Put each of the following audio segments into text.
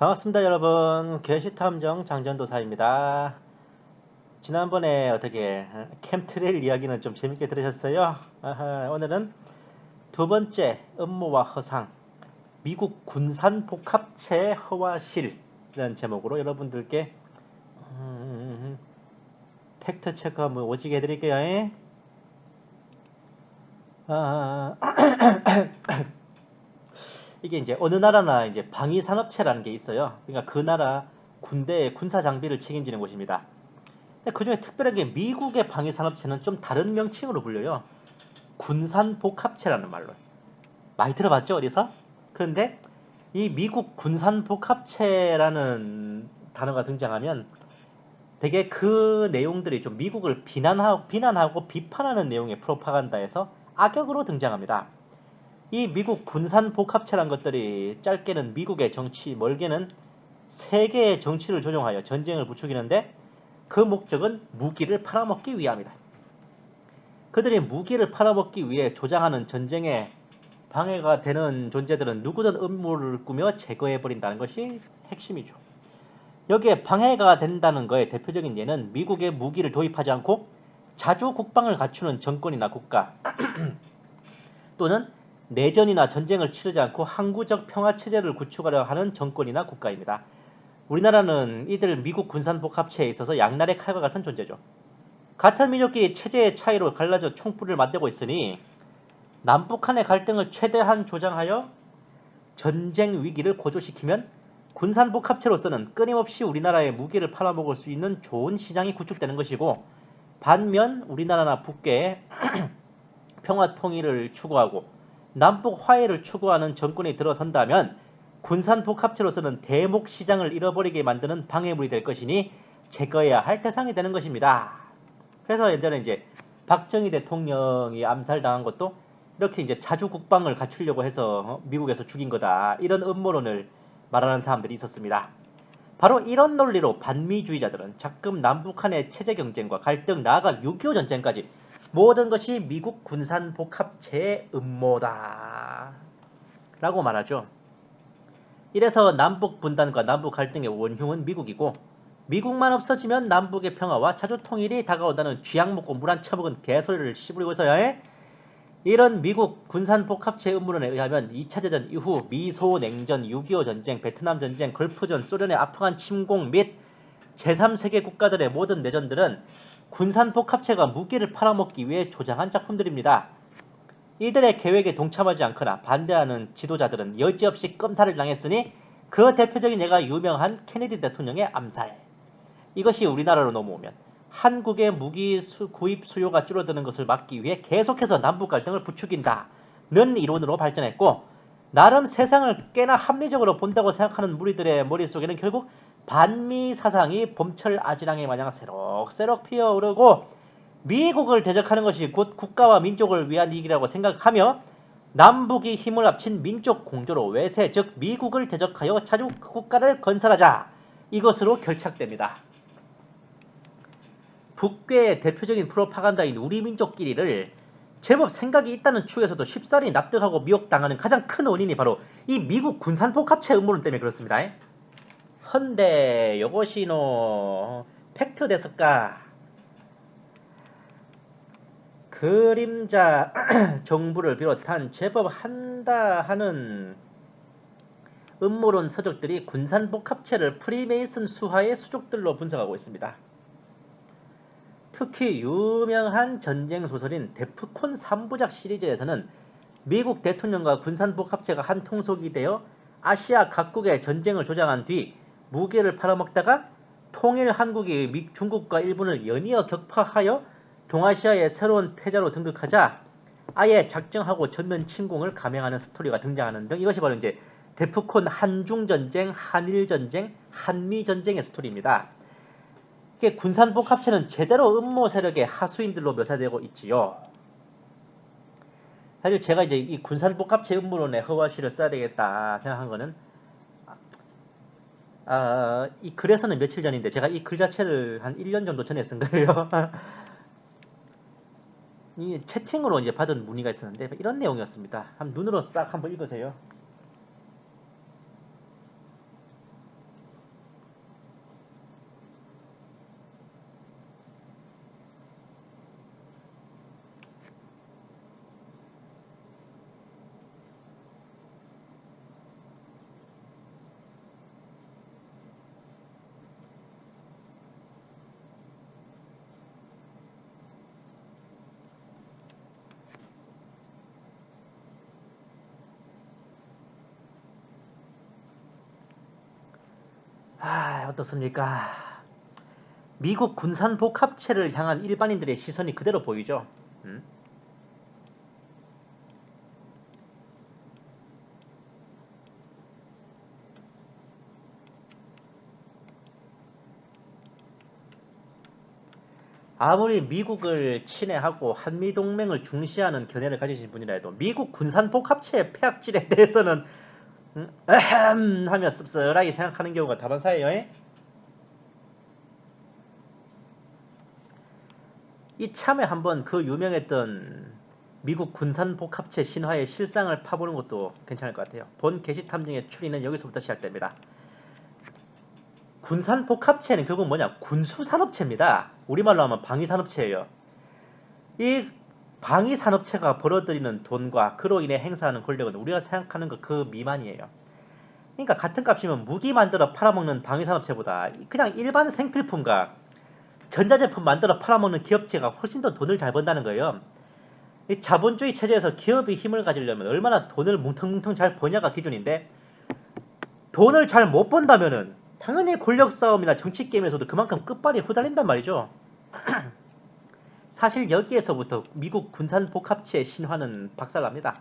반갑습니다, 여러분. 게시탐정 장전도사입니다. 지난번에 어떻게 캠트레일 이야기는 좀 재밌게 들으셨어요? 오늘은 두 번째 음모와 허상, 미국 군산 복합체 허와실이라는 제목으로 여러분들께 팩트 체크 한번 오지게 해드릴게요. 이게 이제 어느 나라나 이제 방위산업체라는 게 있어요. 그러니까 그 나라 군대의 군사 장비를 책임지는 곳입니다. 그 중에 특별한 게 미국의 방위산업체는 좀 다른 명칭으로 불려요. 군산복합체라는 말로. 많이 들어봤죠, 어디서? 그런데 이 미국 군산복합체라는 단어가 등장하면 되게 그 내용들이 좀 미국을 비난하고 비판하는 내용의 프로파간다에서 악역으로 등장합니다. 이 미국 군산복합체란 것들이 짧게는 미국의 정치, 멀게는 세계의 정치를 조종하여 전쟁을 부추기는데 그 목적은 무기를 팔아먹기 위함이다. 그들이 무기를 팔아먹기 위해 조장하는 전쟁에 방해가 되는 존재들은 누구든 음모를 꾸며 제거해버린다는 것이 핵심이죠. 여기에 방해가 된다는 거의 대표적인 예는 미국의 무기를 도입하지 않고 자주 국방을 갖추는 정권이나 국가 또는 내전이나 전쟁을 치르지 않고 항구적 평화체제를 구축하려 하는 정권이나 국가입니다. 우리나라는 이들 미국 군산복합체에 있어서 양날의 칼과 같은 존재죠. 같은 민족끼리 체제의 차이로 갈라져 총불을 맞대고 있으니 남북한의 갈등을 최대한 조장하여 전쟁 위기를 고조시키면 군산복합체로서는 끊임없이 우리나라의 무기를 팔아먹을 수 있는 좋은 시장이 구축되는 것이고, 반면 우리나라나 북괴에 평화 통일을 추구하고 남북 화해를 추구하는 정권이 들어선다면 군산복합체로서는 대목 시장을 잃어버리게 만드는 방해물이 될 것이니 제거해야 할 대상이 되는 것입니다. 그래서 예전에 이제 박정희 대통령이 암살당한 것도 이렇게 이제 자주 국방을 갖추려고 해서 미국에서 죽인 거다, 이런 음모론을 말하는 사람들이 있었습니다. 바로 이런 논리로 반미주의자들은 자금 남북한의 체제 경쟁과 갈등, 나아가 6.25 전쟁까지 모든 것이 미국 군산 복합체의 음모다 라고 말하죠. 이래서 남북 분단과 남북 갈등의 원흉은 미국이고, 미국만 없어지면 남북의 평화와 자주 통일이 다가온다는 쥐약 먹고 물 안 처먹은 개소리를 씨부리고 있어요. 이런 미국 군산 복합체 음모론에 의하면 2차 대전 이후 미소 냉전, 6.25 전쟁, 베트남 전쟁, 걸프전, 소련의 아프간 침공 및 제3세계 국가들의 모든 내전들은 군산 복합체가 무기를 팔아먹기 위해 조장한 작품들입니다. 이들의 계획에 동참하지 않거나 반대하는 지도자들은 여지없이 끔살을 당했으니 그 대표적인 예가 유명한 케네디 대통령의 암살. 이것이 우리나라로 넘어오면 한국의 무기 구입 수요가 줄어드는 것을 막기 위해 계속해서 남북 갈등을 부추긴다는 이론으로 발전했고, 나름 세상을 꽤나 합리적으로 본다고 생각하는 무리들의 머릿속에는 결국 반미 사상이 봄철 아지랑이 마냥 새록새록 피어오르고 미국을 대적하는 것이 곧 국가와 민족을 위한 이익이라고 생각하며 남북이 힘을 합친 민족 공조로 외세, 즉 미국을 대적하여 자주 국가를 건설하자, 이것으로 결착됩니다. 북괴의 대표적인 프로파간다인 우리 민족끼리를 제법 생각이 있다는 축에서도 쉽사리 납득하고 미혹당하는 가장 큰 원인이 바로 이 미국 군산복합체 음모론 때문에 그렇습니다. 헌데 요것이 팩트 됐을까? 그림자 정부를 비롯한 제법 한다 하는 음모론 서적들이 군산복합체를 프리메이슨 수하의 수족들로 분석하고 있습니다. 특히 유명한 전쟁 소설인 데프콘 3부작 시리즈에서는 미국 대통령과 군산복합체가 한 통속이 되어 아시아 각국의 전쟁을 조장한 뒤 무기를 팔아먹다가 통일 한국이 중국과 일본을 연이어 격파하여 동아시아의 새로운 패자로 등극하자 아예 작정하고 전면 침공을 감행하는 스토리가 등장하는 등, 이것이 바로 이제 데프콘 한중전쟁, 한일전쟁, 한미전쟁의 스토리입니다. 이게 군산복합체는 제대로 음모 세력의 하수인들로 묘사되고 있지요. 사실 제가 이제 이 군산복합체 음모론에 허와시를 써야 되겠다 생각한 거는, 이 글에서는 며칠 전인데 제가 이 글 자체를 한 1년 정도 전에 쓴 거예요. 이 채팅으로 이제 받은 문의가 있었는데 이런 내용이었습니다. 한번 눈으로 싹 한번 읽으세요. 어떻습니까? 미국 군산 복합체를 향한 일반인들의 시선이 그대로 보이죠. 아무리 미국을 친애하고 한미동맹을 중시하는 견해를 가지신 분이라도 미국 군산 복합체의 폐악질에 대해서는 하며 씁쓸하게 생각하는 경우가 다반사예요. 이참에 한번 그 유명했던 미국 군산 복합체 신화의 실상을 파보는 것도 괜찮을 것 같아요. 본 게시탐정의 추리는 여기서부터 시작됩니다. 군산 복합체는 결국 뭐냐? 군수산업체입니다. 우리말로 하면 방위산업체예요. 이 방위산업체가 벌어들이는 돈과 그로 인해 행사하는 권력은 우리가 생각하는 것 그 미만이에요. 그러니까 같은 값이면 무기 만들어 팔아먹는 방위산업체보다 그냥 일반 생필품과 전자제품 만들어 팔아먹는 기업체가 훨씬 더 돈을 잘 번다는 거예요. 이 자본주의 체제에서 기업이 힘을 가지려면 얼마나 돈을 뭉텅뭉텅 잘 버냐가 기준인데 돈을 잘 못 번다면은 당연히 권력 싸움이나 정치 게임에서도 그만큼 끝발이 후달린단 말이죠. 사실 여기에서부터 미국 군산 복합체의 신화는 박살납니다.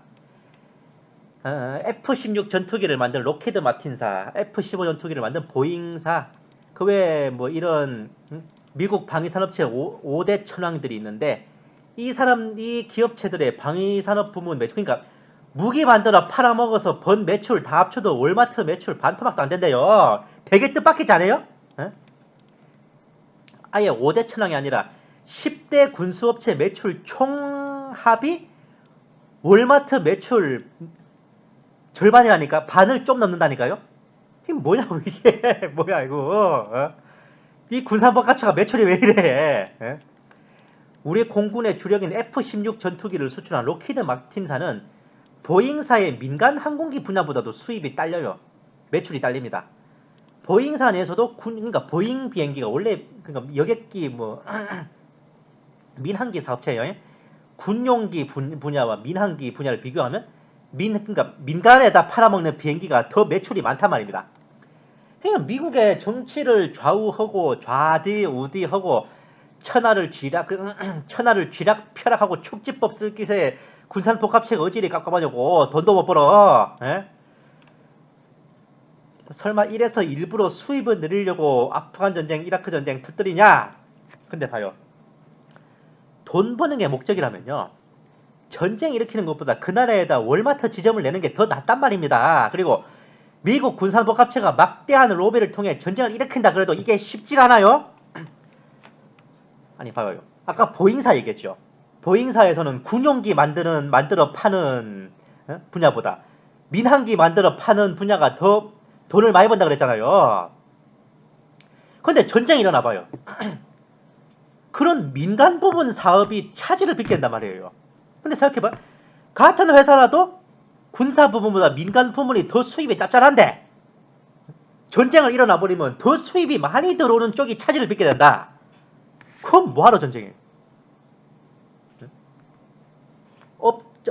F-16 전투기를 만든 로키드 마틴사, F-15 전투기를 만든 보잉사, 그 외에 뭐 이런 미국 방위산업체 5대 천왕들이 있는데 이 기업체들의 방위산업 부문 매출, 그러니까 무기 만들어 팔아먹어서 번 매출 다 합쳐도 월마트 매출 반토막도 안 된대요. 되게 뜻밖이지 않아요? 아예 5대 천왕이 아니라 10대 군수업체 매출 총합이 월마트 매출 절반이라니까. 반을 좀 넘는다니까요. 이게 뭐냐고 이게. 뭐야 이거. 이 군산복합체가 매출이 왜 이래. 우리 공군의 주력인 F-16 전투기를 수출한 로키드 마틴사는 보잉사의 민간 항공기 분야보다도 수입이 딸려요. 매출이 딸립니다. 보잉사 내에서도 그러니까 보잉 비행기가 원래 그러니까 여객기 뭐 민항기 사업체예요. 군용기 분야와 민항기 분야를 비교하면 그러니까 민간에다 팔아먹는 비행기가 더 매출이 많단 말입니다. 그러니까 미국의 정치를 좌우하고 좌디우디하고 천하를 쥐락펴락하고 축지법 쓸 기세에 군산복합체가 어찌리 깝깝하냐고. 돈도 못 벌어. 설마 이래서 일부러 수입을 늘리려고 아프간 전쟁, 이라크 전쟁 터뜨리냐? 근데 봐요. 돈 버는 게 목적이라면요. 전쟁 일으키는 것보다 그 나라에다 월마트 지점을 내는 게 더 낫단 말입니다. 그리고 미국 군산복합체가 막대한 로비를 통해 전쟁을 일으킨다 그래도 이게 쉽지가 않아요? 아니 봐요. 아까 보잉사 얘기했죠. 보잉사에서는 군용기 만들어 파는 분야보다 민항기 만들어 파는 분야가 더 돈을 많이 번다 그랬잖아요. 근데 전쟁이 일어나 봐요. 그런 민간 부분 사업이 차질을 빚게 된단 말이에요. 근데 생각해봐. 같은 회사라도 군사 부분보다 민간 부문이 더 수입이 짭짤한데 전쟁을 일어나 버리면 더 수입이 많이 들어오는 쪽이 차질을 빚게 된다. 그럼 뭐하러 전쟁해?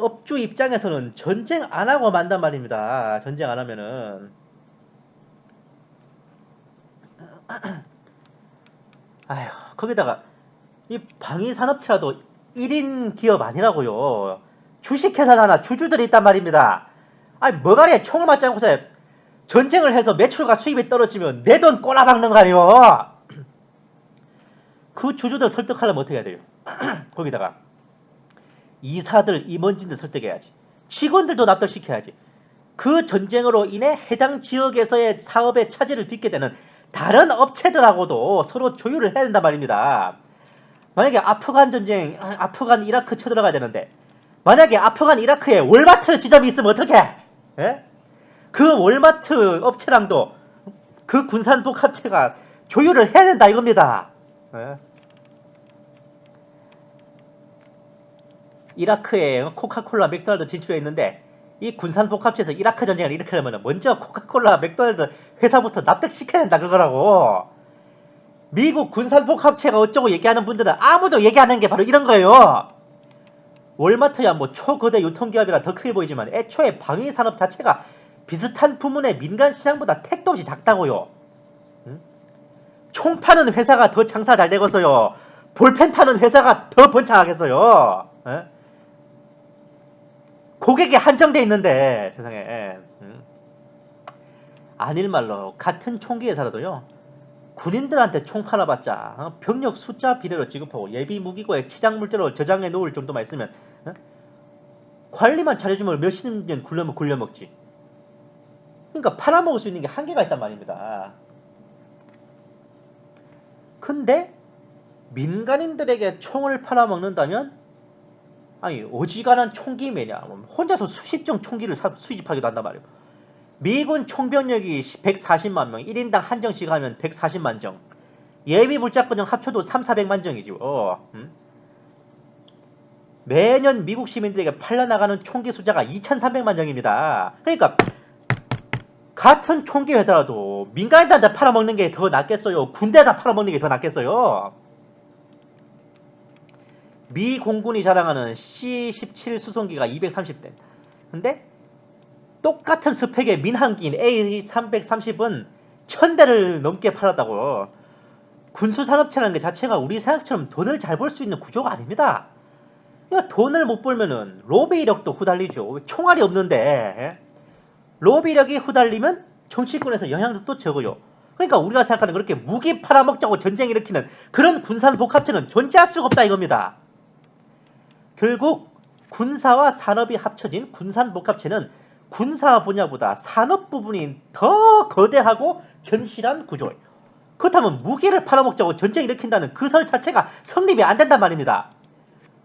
업주 입장에서는 전쟁 안 하고 만단 말입니다. 전쟁 안 하면은. 아휴, 거기다가 이 방위산업체라도 1인 기업 아니라고요. 주식회사잖아. 주주들이 있단 말입니다. 아니 뭐가래 총을 맞지 않고서 전쟁을 해서 매출과 수입이 떨어지면 내 돈 꼬라박는 거 아니에요. 그 주주들 설득하려면 어떻게 해야 돼요? 거기다가 이사들, 임원진들 설득해야지. 직원들도 납득시켜야지. 그 전쟁으로 인해 해당 지역에서의 사업의 차질을 빚게 되는 다른 업체들하고도 서로 조율을 해야 된단 말입니다. 만약에 아프간 전쟁, 아프간 이라크 쳐들어가야 되는데 만약에 아프간 이라크에 월마트 지점이 있으면 어떡해? 예? 그 월마트 업체랑도 그 군산복합체가 조율을 해야 된다 이겁니다. 예? 이라크에 코카콜라, 맥도날드 진출해 있는데 이 군산복합체에서 이라크 전쟁을 일으키려면 먼저 코카콜라, 맥도날드 회사부터 납득시켜야 된다 그거라고. 미국 군산복합체가 어쩌고 얘기하는 분들은 아무도 얘기하는 게 바로 이런 거예요. 월마트야 뭐 초거대 유통기업이라 더 크게 보이지만 애초에 방위산업 자체가 비슷한 부문의 민간 시장보다 택도 없이 작다고요. 응? 총 파는 회사가 더 장사 잘 되겠어요? 볼펜 파는 회사가 더 번창하겠어요? 에? 고객이 한정돼 있는데 세상에. 아닐 말로 같은 총기 회사라도요. 군인들한테 총 팔아봤자 병력 숫자 비례로 지급하고 예비 무기고에 치장 물자로 저장해 놓을 정도만 있으면 관리만 잘해주면 몇십 년 굴려먹지. 그러니까 팔아먹을 수 있는 게 한계가 있단 말입니다. 근데 민간인들에게 총을 팔아먹는다면 아니 어지간한 총기 매냐 혼자서 수십 종 총기를 수집하기도 한단 말이에요. 미군 총병력이 140만 명 1인당 한정씩 하면 140만 정 예비 물자권형 합쳐도 3,400만 정이죠. 매년 미국 시민들에게 팔려나가는 총기 숫자가 2,300만 정입니다. 그러니까 같은 총기 회사라도 민간인들한테 팔아먹는 게 더 낫겠어요? 군대에다 팔아먹는 게 더 낫겠어요? 미 공군이 자랑하는 C-17 수송기가 230대. 근데 똑같은 스펙의 민항기인 A330은 1,000대를 넘게 팔았다고. 군수산업체라는 게 자체가 우리 생각처럼 돈을 잘 벌 수 있는 구조가 아닙니다. 그러니까 돈을 못 벌면은 로비력도 후달리죠. 총알이 없는데 로비력이 후달리면 정치권에서 영향력도 적어요. 그러니까 우리가 생각하는 그렇게 무기 팔아먹자고 전쟁 일으키는 그런 군산복합체는 존재할 수가 없다 이겁니다. 결국 군사와 산업이 합쳐진 군산복합체는 군사 분야보다 산업 부분이 더 거대하고 견실한 구조예요. 그렇다면 무기를 팔아먹자고 전쟁 일으킨다는 그 설 자체가 성립이 안 된단 말입니다.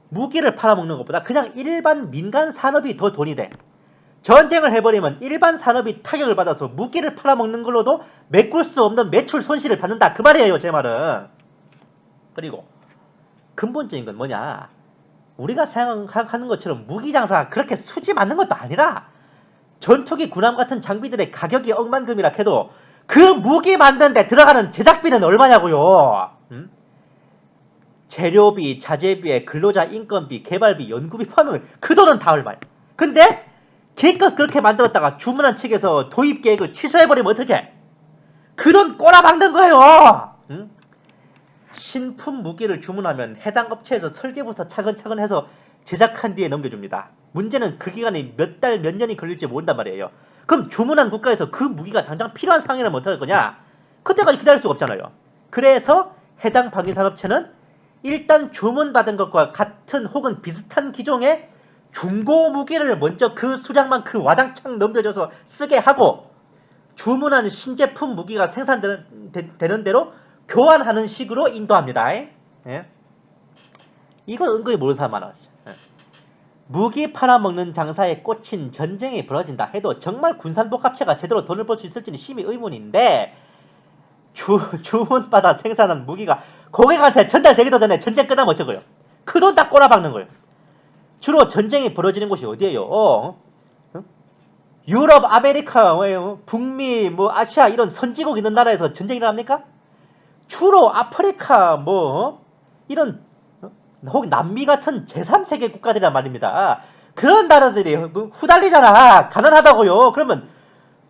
무기를 팔아먹는 것보다 그냥 일반 민간 산업이 더 돈이 돼. 전쟁을 해버리면 일반 산업이 타격을 받아서 무기를 팔아먹는 걸로도 메꿀 수 없는 매출 손실을 받는다 그 말이에요 제 말은. 그리고 근본적인 건 뭐냐, 우리가 생각하는 것처럼 무기 장사가 그렇게 수지 맞는 것도 아니라 전투기 군함 같은 장비들의 가격이 억만금이라 해도 그 무기 만드는데 들어가는 제작비는 얼마냐고요. 재료비, 자재비에 근로자 인건비, 개발비, 연구비 포함하면 그 돈은 다 얼마야. 근데 기껏 그렇게 만들었다가 주문한 측에서 도입 계획을 취소해버리면 어떡해? 그 돈 꼬라박는 거예요. 신품 무기를 주문하면 해당 업체에서 설계부터 차근차근 해서 제작한 뒤에 넘겨줍니다. 문제는 그 기간이 몇 달, 몇 년이 걸릴지 모른단 말이에요. 그럼 주문한 국가에서 그 무기가 당장 필요한 상황이라면 어떡할 거냐? 그때까지 기다릴 수가 없잖아요. 그래서 해당 방위산업체는 일단 주문받은 것과 같은 혹은 비슷한 기종의 중고 무기를 먼저 그 수량만큼 와장창 넘겨줘서 쓰게 하고 주문한 신제품 무기가 생산되는 대로 교환하는 식으로 인도합니다. 예? 이거 은근히 모르는 사람 많아. 무기 팔아먹는 장사에 꽂힌 전쟁이 벌어진다 해도 정말 군산복합체가 제대로 돈을 벌 수 있을지는 심히 의문인데 주문받아 생산한 무기가 고객한테 전달되기도 전에 전쟁 끝나면 어쩌고요? 그 돈 다 꼬라박는 거예요. 주로 전쟁이 벌어지는 곳이 어디예요? 유럽, 아메리카, 북미, 아시아 이런 선진국 있는 나라에서 전쟁이 일어납니까? 주로 아프리카 이런 혹은 남미 같은 제3세계 국가들이란 말입니다. 그런 나라들이 후달리잖아. 가난하다고요. 그러면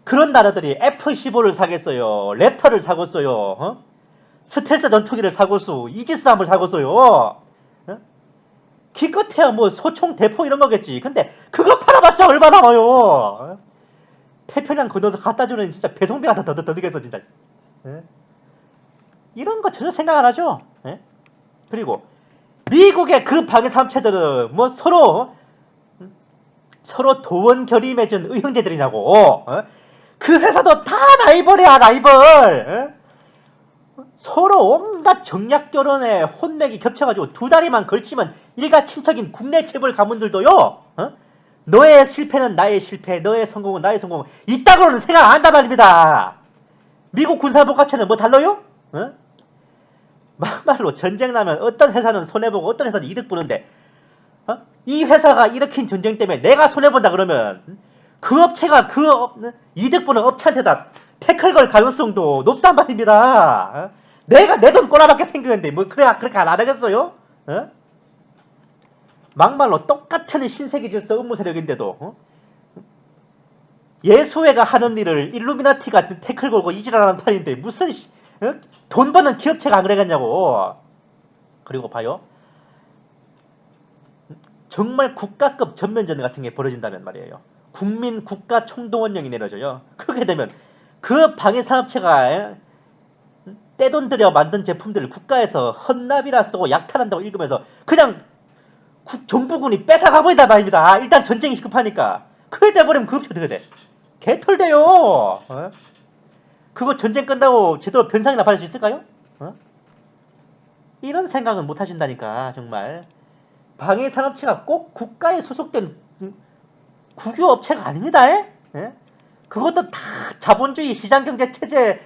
그런 나라들이 F-15를 사겠어요. 랩터를 사겠어요. 스텔스 전투기를 사겠어. 이지스함을 사겠어요. 기껏해야 소총 대포 이런 거겠지. 근데 그거 팔아봤자 얼마 나와요. 태평양 건너서 갖다주는 진짜 배송비가 더 들겠어 진짜. 이런 거 전혀 생각 안 하죠. 그리고 미국의 그 방위산업체들은 서로 도원 결의 맺은 의형제들이냐고. 그 회사도 다 라이벌이야 라이벌. 서로 온갖 정략 결혼에 혼맥이 겹쳐가지고 두 다리만 걸치면 일가 친척인 국내 재벌 가문들도요. 너의 실패는 나의 실패, 너의 성공은 나의 성공. 이따구로는 생각 안 한단 말입니다. 미국 군사복합체는 달라요? 막말로 전쟁 나면 어떤 회사는 손해보고 어떤 회사는 이득 보는데 이 회사가 일으킨 전쟁 때문에 내가 손해본다 그러면 그 업체가 이득 보는 업체한테다 태클 걸 가능성도 높단 말입니다. 내가 내 돈 꼬라박게 생겼는데 그렇게 안 하겠어요? 막말로 똑같은 신세계 질서 업무 세력인데도 예수회가 하는 일을 일루미나티 같은 태클 걸고 이질하는 판인데 무슨 돈 버는 기업체가 안 그래겠냐고. 그리고 봐요. 정말 국가급 전면전 같은 게 벌어진다면 말이에요. 국민 국가 총동원령이 내려져요. 그렇게 되면 그 방위산업체가 떼돈 들여 만든 제품들을 국가에서 헌납이라 쓰고 약탈한다고 읽으면서 그냥 정부군이 뺏어가버린단 말입니다. 일단 전쟁이 급하니까. 그래 돼버리면 그 업체 어떻게 돼? 개털돼요. 그거 전쟁 끝나고 제대로 변상이나 받을 수 있을까요? 이런 생각은 못 하신다니까 정말. 방위산업체가 꼭 국가에 소속된 국유업체가 아닙니다. 그것도 다 자본주의 시장경제 체제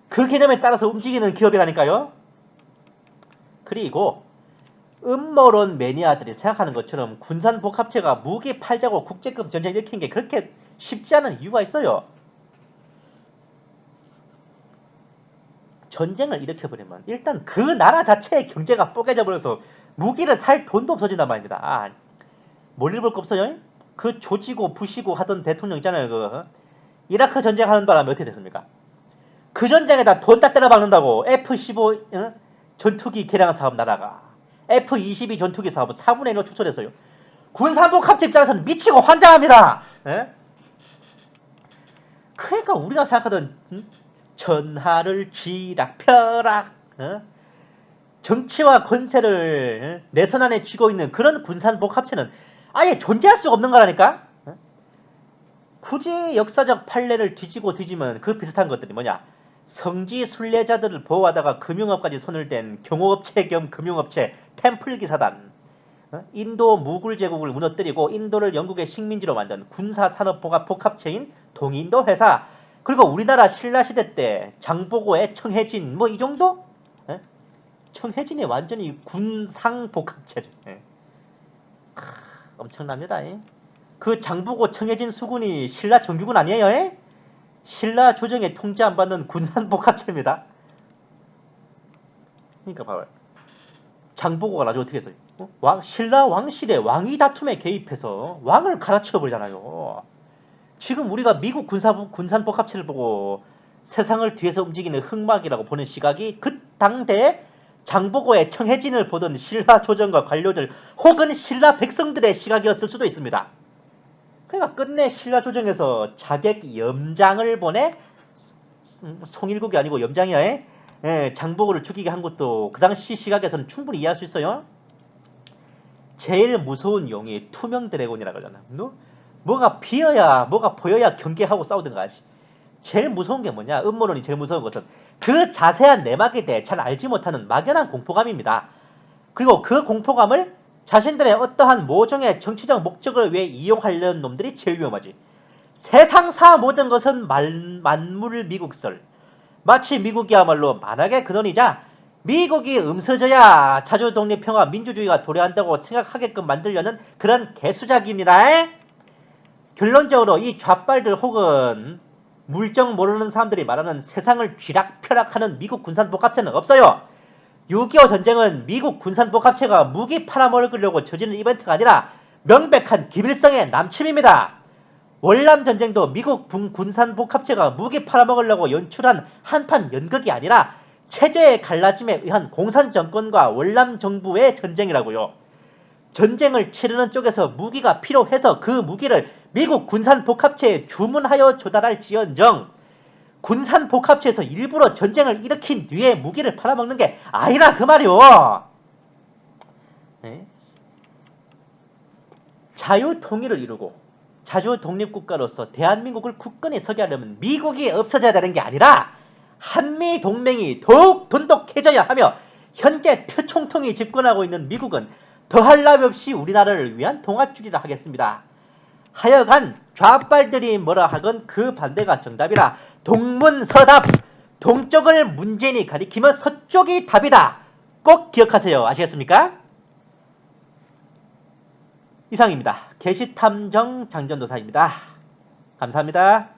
그 개념에 따라서 움직이는 기업이라니까요. 그리고 음모론 매니아들이 생각하는 것처럼 군산복합체가 무기 팔자고 국제급 전쟁 일으킨 게 그렇게 쉽지 않은 이유가 있어요. 전쟁을 일으켜버리면 일단 그 나라 자체의 경제가 뽀개져 버려서 무기를 살 돈도 없어진단 말입니다. 뭘 읽을 거 없어요? 그 조지고 부시고 하던 대통령 있잖아요. 그 이라크 전쟁하는 바람에 어떻게 됐습니까? 그 전쟁에다 돈 다 때려 박는다고 F-15 전투기 개량 사업 나라가 F-22 전투기 사업은 4분의 1로 축소됐어요. 군산복합체 입장에서는 미치고 환장합니다. 그러니까 우리가 생각하던 천하를 쥐락펴락 정치와 권세를 내 손 안에 쥐고 있는 그런 군산복합체는 아예 존재할 수가 없는 거라니까. 굳이 역사적 판례를 뒤지면 그 비슷한 것들이 뭐냐. 성지 순례자들을 보호하다가 금융업까지 손을 댄 경호업체 겸 금융업체 템플기사단, 인도 무굴 제국을 무너뜨리고 인도를 영국의 식민지로 만든 군사산업복합체인 동인도 회사, 그리고 우리나라 신라시대 때 장보고의 청해진 뭐 이 정도? 청해진이 완전히 군상복합체죠. 엄청납니다. 그 장보고 청해진 수군이 신라 정규군 아니에요? 신라 조정에 통제 안 받는 군산복합체입니다. 그러니까 봐봐요. 장보고가 나중에 어떻게 했어요? 신라 왕실의 왕위 다툼에 개입해서 왕을 갈아치워 버리잖아요. 지금 우리가 미국 군산복합체를 보고 세상을 뒤에서 움직이는 흑막이라고 보는 시각이 그 당대에 장보고의 청해진을 보던 신라 조정과 관료들 혹은 신라 백성들의 시각이었을 수도 있습니다. 그러니까 끝내 신라 조정에서 자객 염장을 보내 송일국이 아니고 염장이야. 장보고를 죽이게 한 것도 그 당시 시각에서는 충분히 이해할 수 있어요. 제일 무서운 용이 투명 드래곤이라고 하잖아. 뭐가 비어야 뭐가 보여야 경계하고 싸우든가 하지. 제일 무서운 게 뭐냐? 음모론이 제일 무서운 것은 그 자세한 내막에 대해 잘 알지 못하는 막연한 공포감입니다. 그리고 그 공포감을 자신들의 어떠한 모종의 정치적 목적을 위해 이용하려는 놈들이 제일 위험하지. 세상사 모든 것은 만물 미국설. 마치 미국이야말로 만악의 근원이자 미국이 음서져야 자주 독립평화 민주주의가 도래한다고 생각하게끔 만들려는 그런 개수작입니다. 결론적으로 이 좌빨들 혹은 물정 모르는 사람들이 말하는 세상을 쥐락펴락하는 미국 군산복합체는 없어요. 6.25 전쟁은 미국 군산복합체가 무기 팔아먹으려고 저지른 이벤트가 아니라 명백한 기밀성의 남침입니다. 월남전쟁도 미국 군산복합체가 무기 팔아먹으려고 연출한 한판 연극이 아니라 체제의 갈라짐에 의한 공산정권과 월남정부의 전쟁이라고요. 전쟁을 치르는 쪽에서 무기가 필요해서 그 무기를 미국 군산복합체에 주문하여 조달할지언정 군산복합체에서 일부러 전쟁을 일으킨 뒤에 무기를 팔아먹는 게 아니라 그 말이오. 자유통일을 이루고 자주독립국가로서 대한민국을 굳건히 서게 하려면 미국이 없어져야 되는 게 아니라 한미동맹이 더욱 돈독해져야 하며 현재 트총통이 집권하고 있는 미국은 더할 나위 없이 우리나라를 위한 동아줄이라 하겠습니다. 하여간 좌빨들이 뭐라 하건 그 반대가 정답이라 동문서답, 동쪽을 문재인이 가리키면 서쪽이 답이다. 꼭 기억하세요. 아시겠습니까? 이상입니다. 개시탐정 장전도사입니다. 감사합니다.